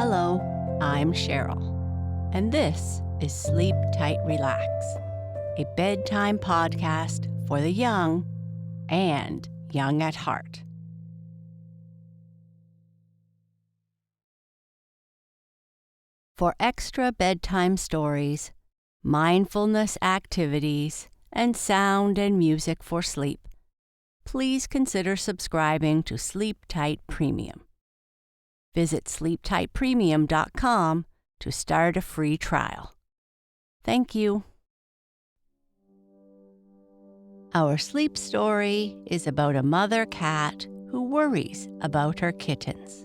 Hello, I'm Sheryl, and this is Sleep Tight Relax, a bedtime podcast for the young and young at heart. For extra bedtime stories, mindfulness activities, and sound and music for sleep, please consider subscribing to Sleep Tight Premium. Visit sleeptightpremium.com to start a free trial. Thank you. Our sleep story is about a mother cat who worries about her kittens.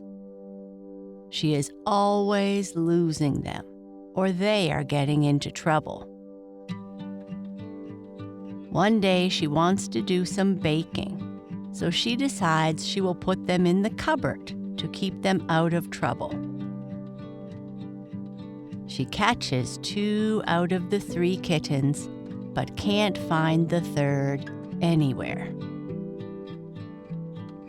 She is always losing them, or they are getting into trouble. One day she wants to do some baking, so she decides she will put them in the cupboard to keep them out of trouble. She catches 2 out of the 3 kittens, but can't find the third anywhere.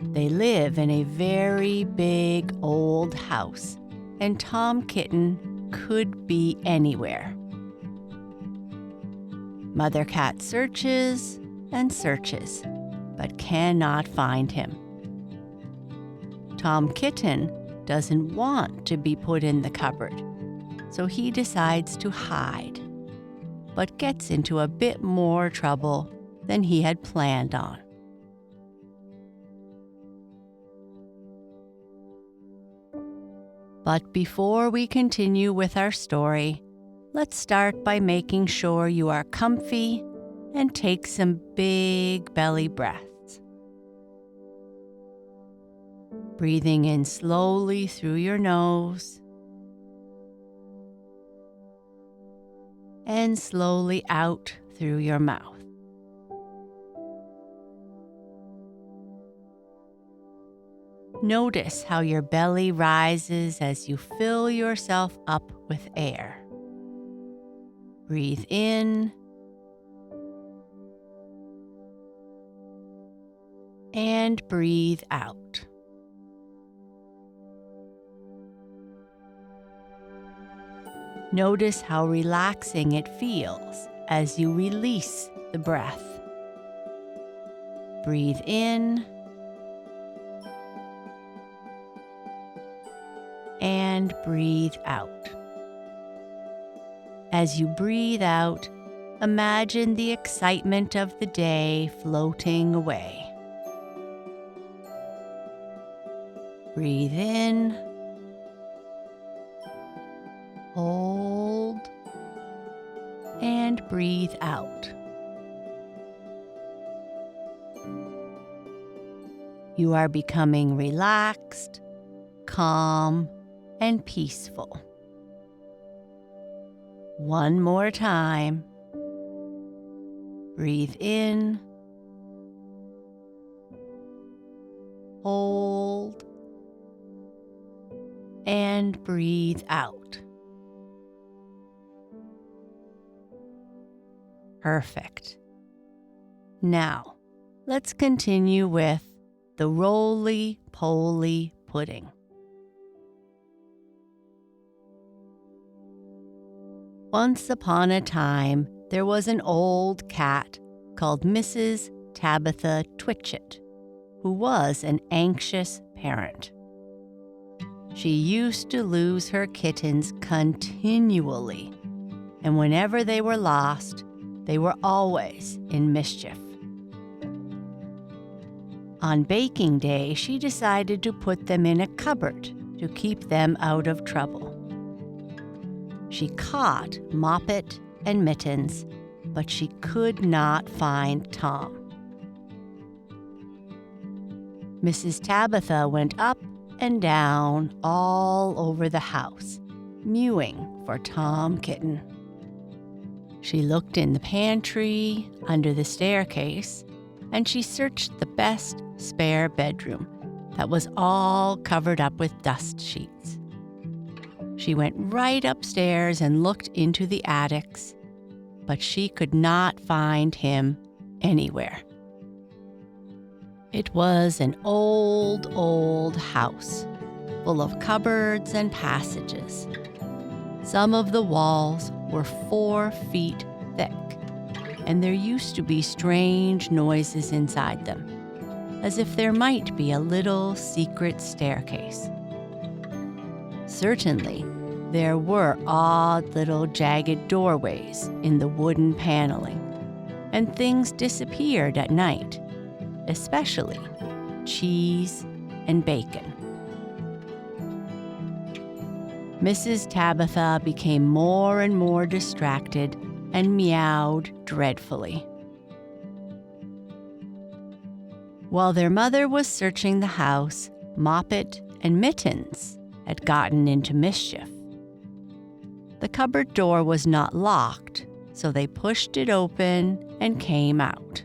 They live in a very big old house, and Tom Kitten could be anywhere. Mother Cat searches and searches, but cannot find him. Tom Kitten doesn't want to be put in the cupboard, so he decides to hide, but gets into a bit more trouble than he had planned on. But before we continue with our story, let's start by making sure you are comfy and take some big belly breaths. Breathing in slowly through your nose and slowly out through your mouth. Notice how your belly rises as you fill yourself up with air. Breathe in and breathe out. Notice how relaxing it feels as you release the breath. Breathe in and breathe out. As you breathe out, imagine the excitement of the day floating away. Breathe in. Hold and breathe out. You are becoming relaxed, calm, and peaceful. One more time. Breathe in. Hold and breathe out. Perfect. Now, let's continue with the roly-poly pudding. Once upon a time, there was an old cat called Mrs. Tabitha Twitchit, who was an anxious parent. She used to lose her kittens continually, and whenever they were lost, they were always in mischief. On baking day, she decided to put them in a cupboard to keep them out of trouble. She caught Moppet and Mittens, but she could not find Tom. Mrs. Tabitha went up and down all over the house, mewing for Tom Kitten. She looked in the pantry, under the staircase, and she searched the best spare bedroom that was all covered up with dust sheets. She went right upstairs and looked into the attics, but she could not find him anywhere. It was an old house, full of cupboards and passages. Some of the walls were 4 feet thick, and there used to be strange noises inside them, as if there might be a little secret staircase. Certainly, there were odd little jagged doorways in the wooden paneling, and things disappeared at night, especially cheese and bacon. Mrs. Tabitha became more and more distracted and meowed dreadfully. While their mother was searching the house, Moppet and Mittens had gotten into mischief. The cupboard door was not locked, so they pushed it open and came out.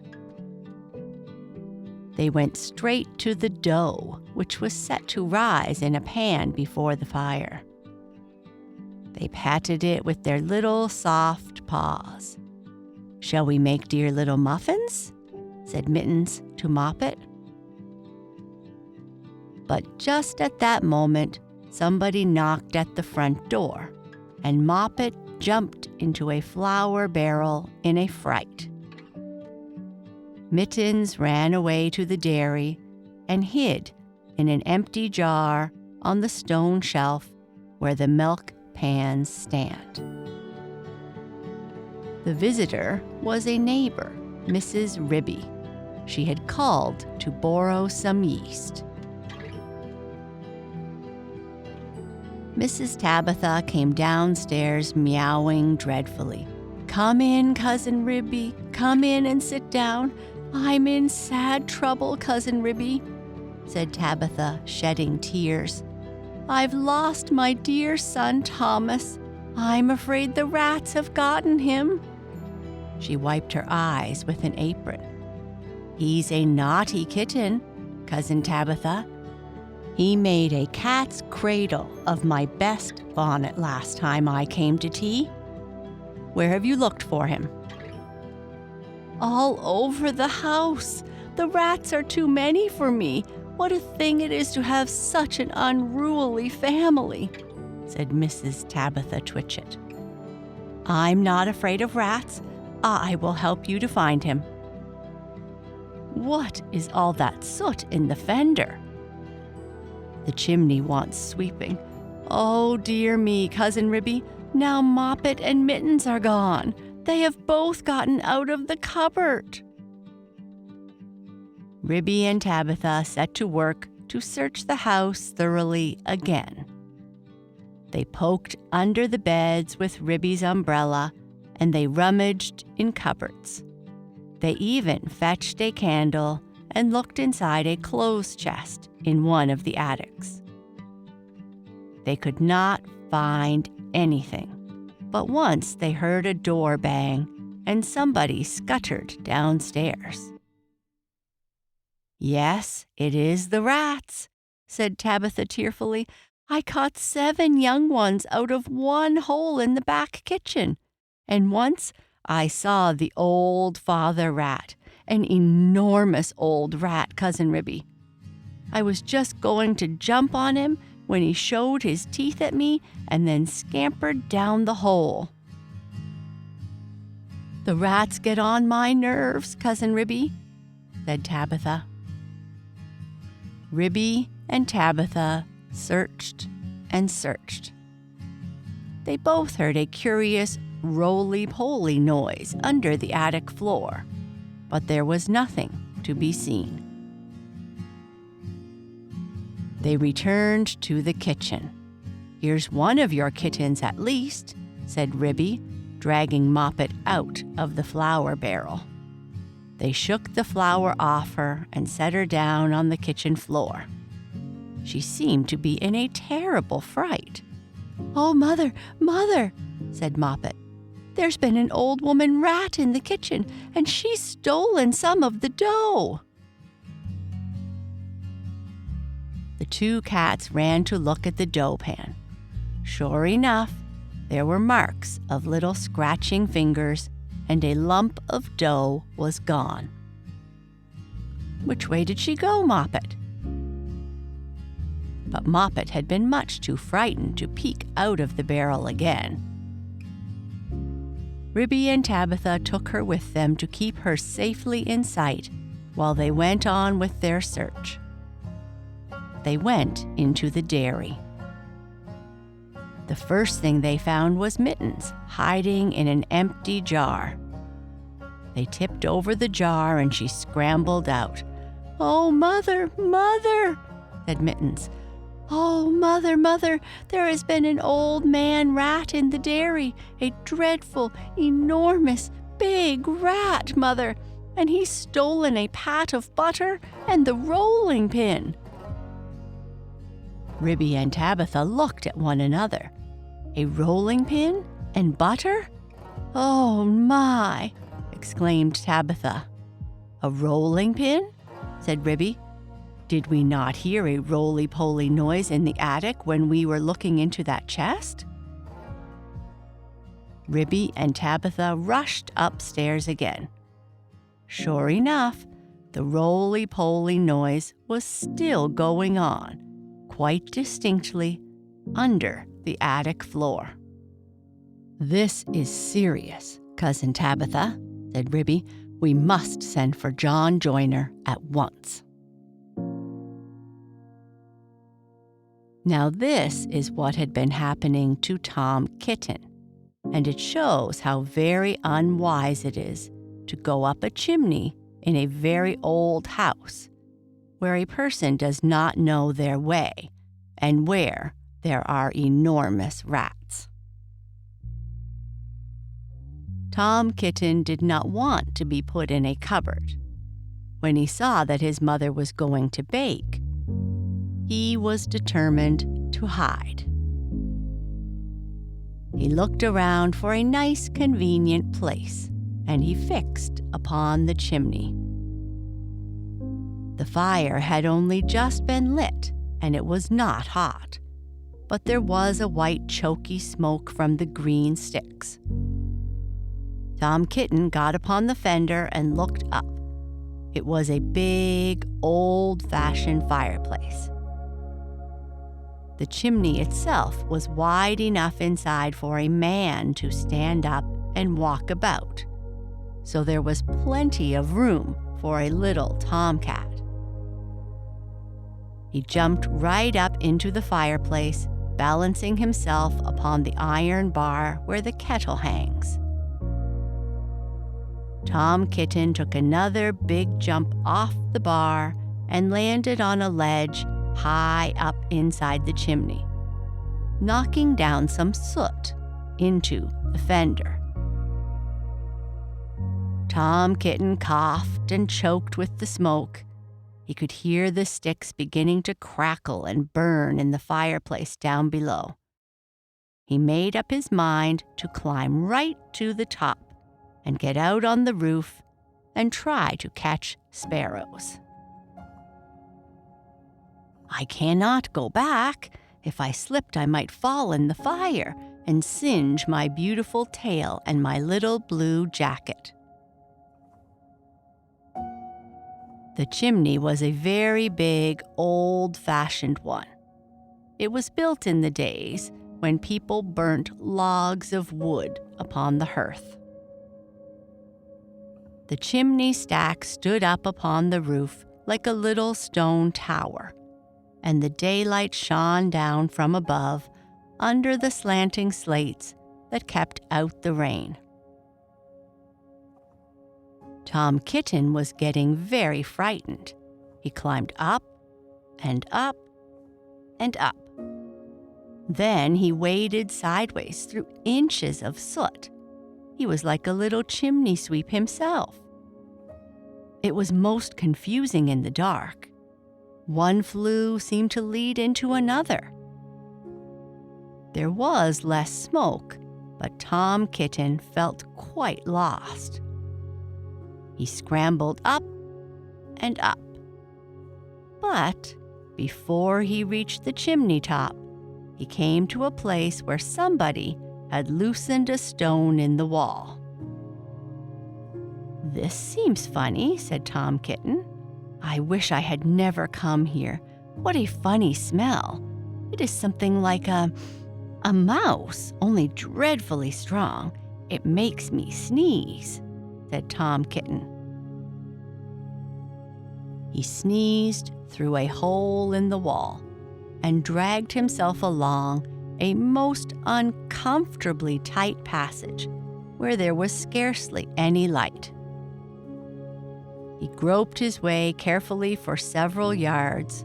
They went straight to the dough, which was set to rise in a pan before the fire. They patted it with their little soft paws. "Shall we make dear little muffins?" said Mittens to Moppet. But just at that moment, somebody knocked at the front door, and Moppet jumped into a flour barrel in a fright. Mittens ran away to the dairy and hid in an empty jar on the stone shelf where the milk pans stand. The visitor was a neighbor, Mrs. Ribby. She had called to borrow some yeast. Mrs. Tabitha came downstairs meowing dreadfully. "Come in, Cousin Ribby. Come in and sit down. I'm in sad trouble, Cousin Ribby," said Tabitha, shedding tears. "I've lost my dear son Thomas. I'm afraid the rats have gotten him." She wiped her eyes with an apron. "He's a naughty kitten, Cousin Tabitha. He made a cat's cradle of my best bonnet last time I came to tea. Where have you looked for him?" "All over the house. The rats are too many for me. What a thing it is to have such an unruly family," said Mrs. Tabitha Twitchit. "I'm not afraid of rats. I will help you to find him." "What is all that soot in the fender?" "The chimney wants sweeping. Oh, dear me, Cousin Ribby. Now Moppet and Mittens are gone. They have both gotten out of the cupboard." Ribby and Tabitha set to work to search the house thoroughly again. They poked under the beds with Ribby's umbrella, and they rummaged in cupboards. They even fetched a candle and looked inside a clothes chest in one of the attics. They could not find anything, but once they heard a door bang and somebody scuttered downstairs. "Yes, it is the rats," said Tabitha tearfully. "I caught 7 young ones out of one hole in the back kitchen, and once I saw the old father rat, an enormous old rat, Cousin Ribby. I was just going to jump on him when he showed his teeth at me and then scampered down the hole." "The rats get on my nerves, Cousin Ribby," said Tabitha. Ribby and Tabitha searched and searched. They both heard a curious roly-poly noise under the attic floor, but there was nothing to be seen. They returned to the kitchen. "Here's one of your kittens at least," said Ribby, dragging Moppet out of the flour barrel. They shook the flour off her and set her down on the kitchen floor. She seemed to be in a terrible fright. "Oh, Mother, Mother," said Moppet. "There's been an old woman rat in the kitchen, and she's stolen some of the dough." The 2 cats ran to look at the dough pan. Sure enough, there were marks of little scratching fingers, and a lump of dough was gone. "Which way did she go, Moppet?" but Moppet had been much too frightened to peek out of the barrel again. Ribby and Tabitha took her with them to keep her safely in sight while they went on with their search. They went into the dairy. The first thing they found was Mittens, hiding in an empty jar. They tipped over the jar and she scrambled out. "Oh, Mother, Mother," said Mittens. "Oh, Mother, Mother, there has been an old man rat in the dairy, a dreadful, enormous, big rat, Mother, and he's stolen a pat of butter and the rolling pin." Ribby and Tabitha looked at one another. A rolling pin and butter? "Oh, my!" exclaimed Tabitha. "A rolling pin?" said Ribby. "Did we not hear a roly-poly noise in the attic when we were looking into that chest?" Ribby and Tabitha rushed upstairs again. Sure enough, the roly-poly noise was still going on, quite distinctly, under the attic floor. "This is serious, Cousin Tabitha," said Ribby. "We must send for John Joyner at once." Now this is what had been happening to Tom Kitten, and it shows how very unwise it is to go up a chimney in a very old house where a person does not know their way and where there are enormous rats. Tom Kitten did not want to be put in a cupboard. When he saw that his mother was going to bake, he was determined to hide. He looked around for a nice, convenient place, and he fixed upon the chimney. The fire had only just been lit, and it was not hot, but there was a white, choky smoke from the green sticks. Tom Kitten got upon the fender and looked up. It was a big, old-fashioned fireplace. The chimney itself was wide enough inside for a man to stand up and walk about, so there was plenty of room for a little tomcat. He jumped right up into the fireplace, balancing himself upon the iron bar where the kettle hangs. Tom Kitten took another big jump off the bar and landed on a ledge high up inside the chimney, knocking down some soot into the fender. Tom Kitten coughed and choked with the smoke. He could hear the sticks beginning to crackle and burn in the fireplace down below. He made up his mind to climb right to the top and get out on the roof and try to catch sparrows. "I cannot go back. If I slipped, I might fall in the fire and singe my beautiful tail and my little blue jacket." The chimney was a very big, old-fashioned one. It was built in the days when people burnt logs of wood upon the hearth. The chimney stack stood up upon the roof like a little stone tower, and the daylight shone down from above under the slanting slates that kept out the rain. Tom Kitten was getting very frightened. He climbed up and up and up. Then he waded sideways through inches of soot. He was like a little chimney sweep himself. It was most confusing in the dark. One flue seemed to lead into another. There was less smoke, but Tom Kitten felt quite lost. He scrambled up and up. But before he reached the chimney top, he came to a place where somebody had loosened a stone in the wall. "This seems funny," said Tom Kitten. "I wish I had never come here. What a funny smell. It is something like a mouse, only dreadfully strong. It makes me sneeze," said Tom Kitten. He sneezed through a hole in the wall and dragged himself along a most uncomfortably tight passage where there was scarcely any light. He groped his way carefully for several yards.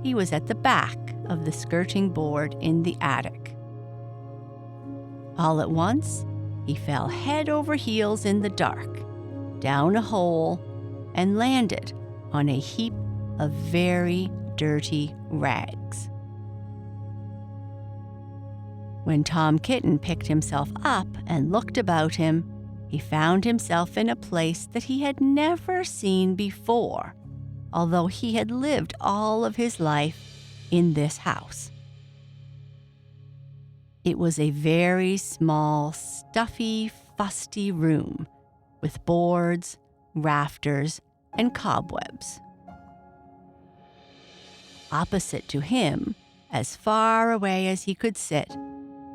He was at the back of the skirting board in the attic. All at once, he fell head over heels in the dark, down a hole, and landed on a heap of very dirty rags. When Tom Kitten picked himself up and looked about him, he found himself in a place that he had never seen before, although he had lived all of his life in this house. It was a very small, stuffy, fusty room with boards, rafters, and cobwebs. Opposite to him, as far away as he could sit,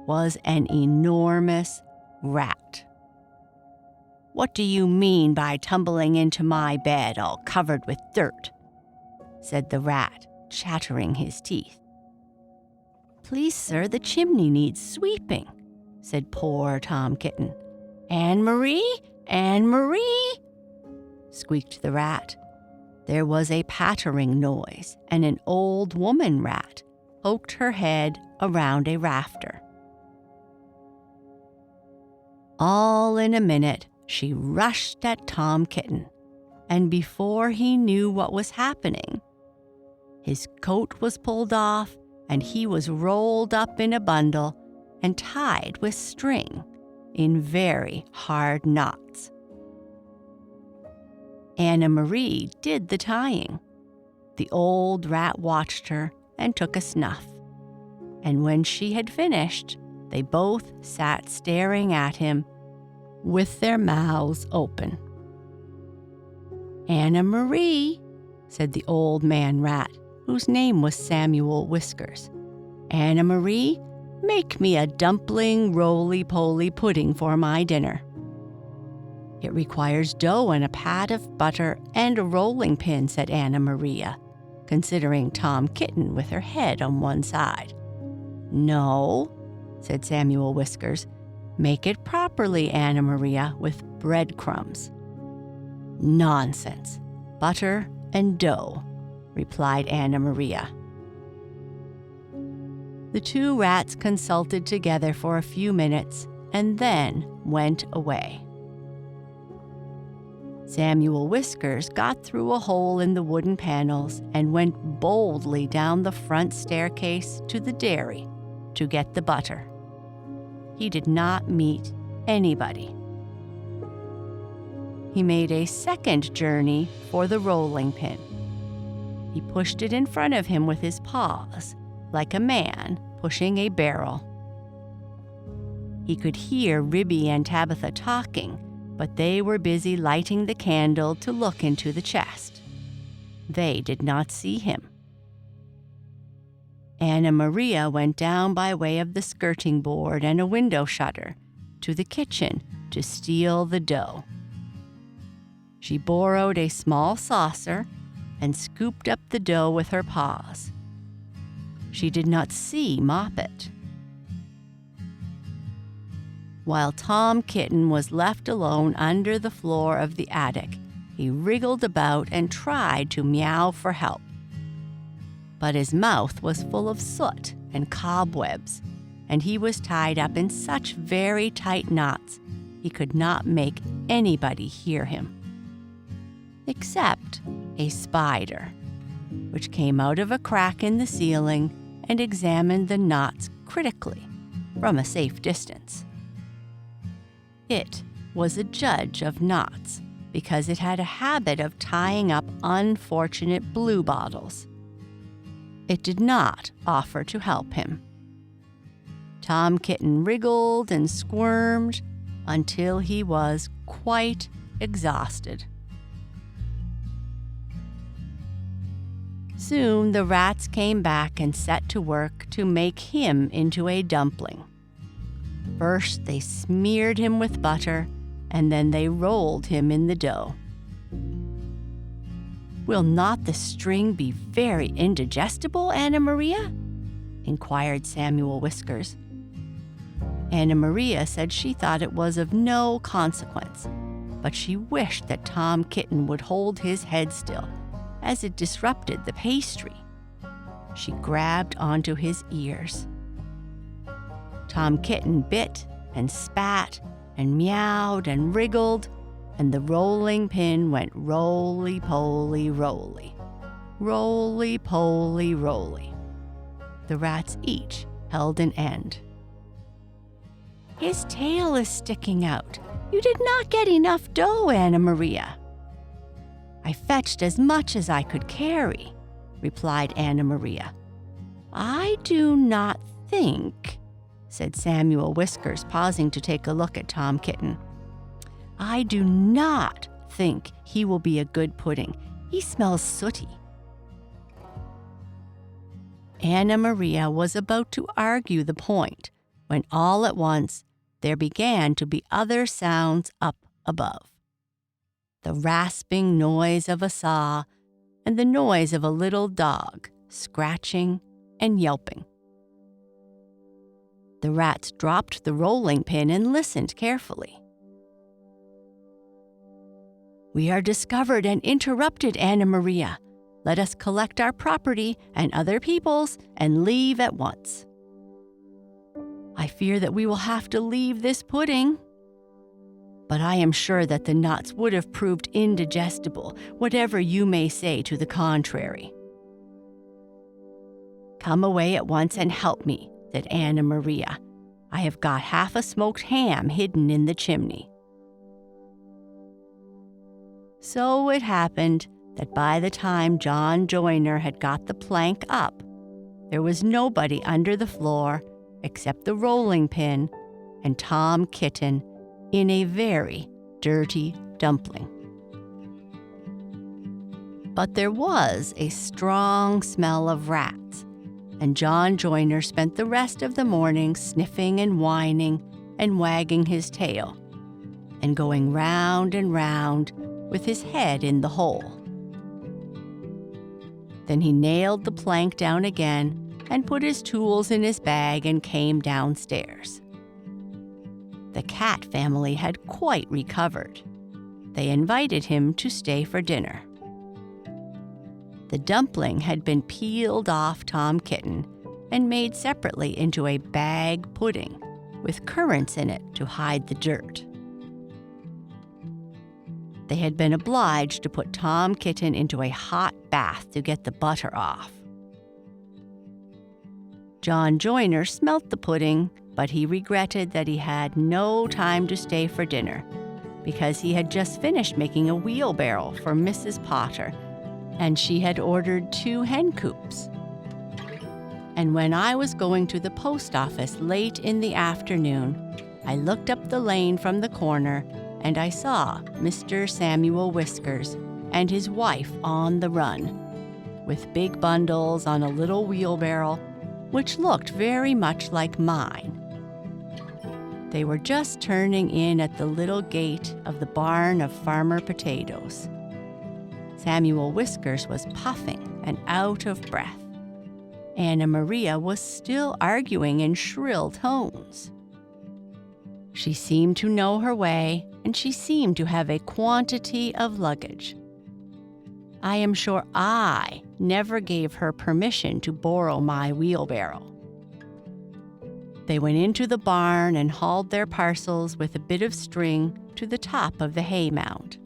was an enormous rat. "What do you mean by tumbling into my bed all covered with dirt?" said the rat, chattering his teeth. "Please, sir, the chimney needs sweeping," said poor Tom Kitten. "Anne-Marie! Anne-Marie!" squeaked the rat. There was a pattering noise, and an old woman rat poked her head around a rafter. All in a minute, she rushed at Tom Kitten, and before he knew what was happening, his coat was pulled off, and he was rolled up in a bundle and tied with string in very hard knots. Anne-Marie did the tying. The old rat watched her and took a snuff, and when she had finished, they both sat staring at him with their mouths open. "Anne-Marie," said the old man rat, whose name was Samuel Whiskers. "Anne-Marie, make me a dumpling roly-poly pudding for my dinner." "It requires dough and a pat of butter and a rolling pin," said Anna-Maria, considering Tom Kitten with her head on one side. "No," said Samuel Whiskers. "Make it properly, Anna-Maria, with breadcrumbs." "Nonsense! Butter and dough," replied Anna-Maria. The two rats consulted together for a few minutes and then went away. Samuel Whiskers got through a hole in the wooden panels and went boldly down the front staircase to the dairy to get the butter. He did not meet anybody. He made a second journey for the rolling pin. He pushed it in front of him with his paws, like a man pushing a barrel. He could hear Ribby and Tabitha talking, but they were busy lighting the candle to look into the chest. They did not see him. Anna-Maria went down by way of the skirting board and a window shutter to the kitchen to steal the dough. She borrowed a small saucer and scooped up the dough with her paws. She did not see Moppet. While Tom Kitten was left alone under the floor of the attic, he wriggled about and tried to meow for help. But his mouth was full of soot and cobwebs, and he was tied up in such very tight knots he could not make anybody hear him. Except a spider, which came out of a crack in the ceiling and examined the knots critically from a safe distance. It was a judge of knots because it had a habit of tying up unfortunate bluebottles. It did not offer to help him. Tom Kitten wriggled and squirmed until he was quite exhausted. Soon the rats came back and set to work to make him into a dumpling. First they smeared him with butter, and then they rolled him in the dough. "Will not the string be very indigestible, Anna Maria?" inquired Samuel Whiskers. Anna Maria said she thought it was of no consequence, but she wished that Tom Kitten would hold his head still, as it disrupted the pastry. She grabbed onto his ears. Tom Kitten bit and spat and meowed and wriggled, and the rolling pin went roly-poly roly, roly-poly roly. The rats each held an end. "His tail is sticking out. You did not get enough dough, Anna Maria." "I fetched as much as I could carry," replied Anna Maria. "I do not think," said Samuel Whiskers, pausing to take a look at Tom Kitten. "I do not think he will be a good pudding. He smells sooty." Anna Maria was about to argue the point when all at once there began to be other sounds up above. The rasping noise of a saw and the noise of a little dog scratching and yelping. The rats dropped the rolling pin and listened carefully. "We are discovered and interrupted, Anna Maria. Let us collect our property and other people's and leave at once." "I fear that we will have to leave this pudding." "But I am sure that the nuts would have proved indigestible, whatever you may say to the contrary." "Come away at once and help me," said Anna Maria. "I have got half a smoked ham hidden in the chimney." So it happened that by the time John Joyner had got the plank up, there was nobody under the floor except the rolling pin and Tom Kitten in a very dirty dumpling. But there was a strong smell of rats, and John Joyner spent the rest of the morning sniffing and whining and wagging his tail, and going round and round with his head in the hole. Then he nailed the plank down again and put his tools in his bag and came downstairs. The cat family had quite recovered. They invited him to stay for dinner. The dumpling had been peeled off Tom Kitten and made separately into a bag pudding with currants in it to hide the dirt. They had been obliged to put Tom Kitten into a hot bath to get the butter off. John Joyner smelt the pudding, but he regretted that he had no time to stay for dinner because he had just finished making a wheelbarrow for Mrs. Potter, and she had ordered 2 hen coops. And when I was going to the post office late in the afternoon, I looked up the lane from the corner and I saw Mr. Samuel Whiskers and his wife on the run, with big bundles on a little wheelbarrow, which looked very much like mine. They were just turning in at the little gate of the barn of Farmer Potatoes. Samuel Whiskers was puffing and out of breath. Anna Maria was still arguing in shrill tones. She seemed to know her way, and she seemed to have a quantity of luggage. I am sure I never gave her permission to borrow my wheelbarrow. They went into the barn and hauled their parcels with a bit of string to the top of the hay mound.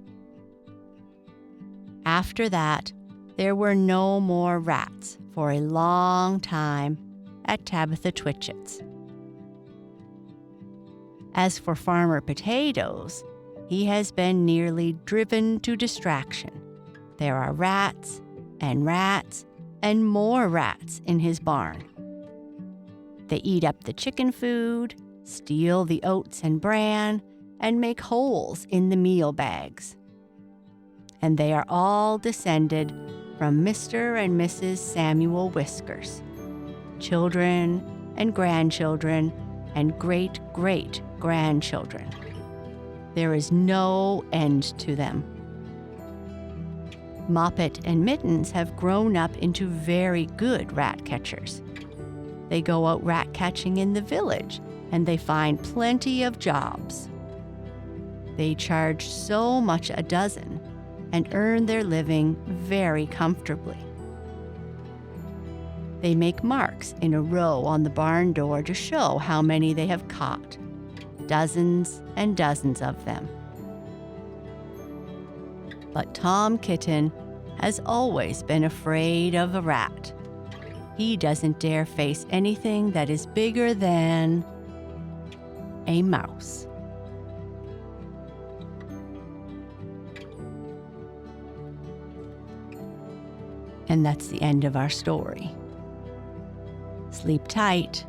After that, there were no more rats for a long time at Tabitha Twitchett's. As for Farmer Potatoes, he has been nearly driven to distraction. There are rats and more rats in his barn. They eat up the chicken food, steal the oats and bran, and make holes in the meal bags. And they are all descended from Mr. and Mrs. Samuel Whiskers. Children and grandchildren and great-great-grandchildren. There is no end to them. Moppet and Mittens have grown up into very good rat catchers. They go out rat catching in the village, and they find plenty of jobs. They charge so much a dozen and earn their living very comfortably. They make marks in a row on the barn door to show how many they have caught, dozens and dozens of them. But Tom Kitten has always been afraid of a rat. He doesn't dare face anything that is bigger than a mouse. And that's the end of our story. Sleep tight.